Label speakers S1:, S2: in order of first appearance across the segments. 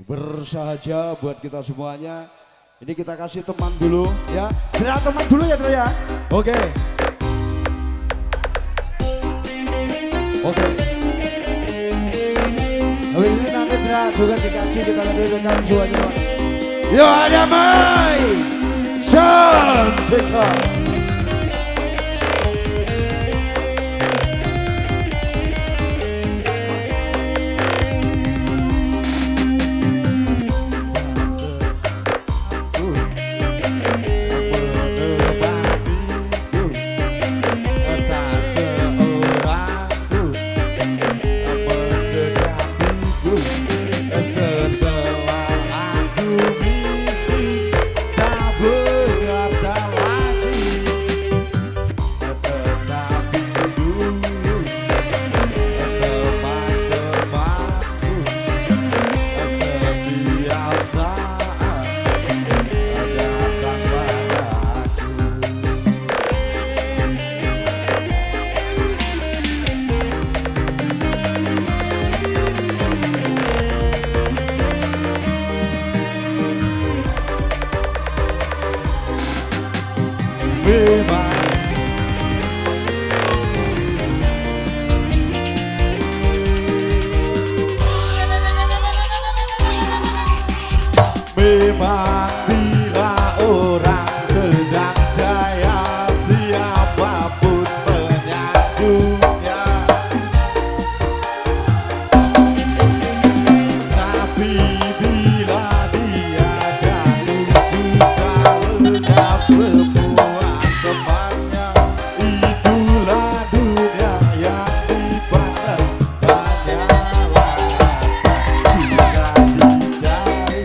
S1: bersahaja buat kita semuanya. Ini kita kasih teman dulu ya. Dra, teman dulu ya Dra ya. Oke. Oke. Habis ini nanti Dra juga dikasih kita lanjutkan semuanya. Yo ada Mai. Cantik. Memang bila orang sedang jaya, siapapun menyanjungnya. Tapi bila dia jatuh susah, lenyap semua temannya. Itulah dunia yang dipandang hanyalah jika dicari.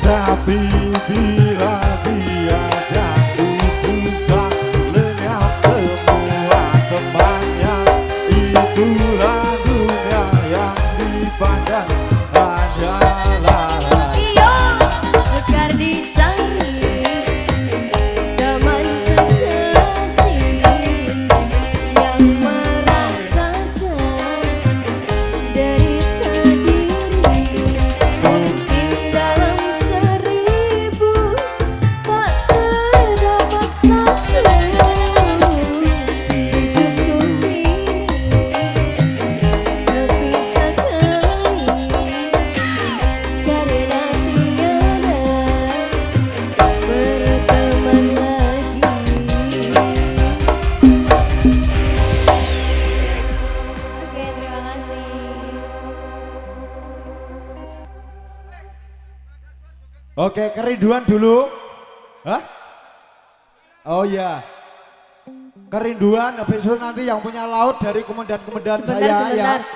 S1: Tapi bila dia jatuh susah, lenyap semua temannya. Itulah dunia yang dipandang hanyalah.
S2: Iyo, sukar dicari teman sejati yang merasakan derita diri.
S1: Oke, kerinduan dulu. Hah? Oh iya. Kerinduan habis itu nanti yang punya laut dari komandan-komandan
S2: Sebentar,
S1: saya
S2: sebentar.
S1: ya.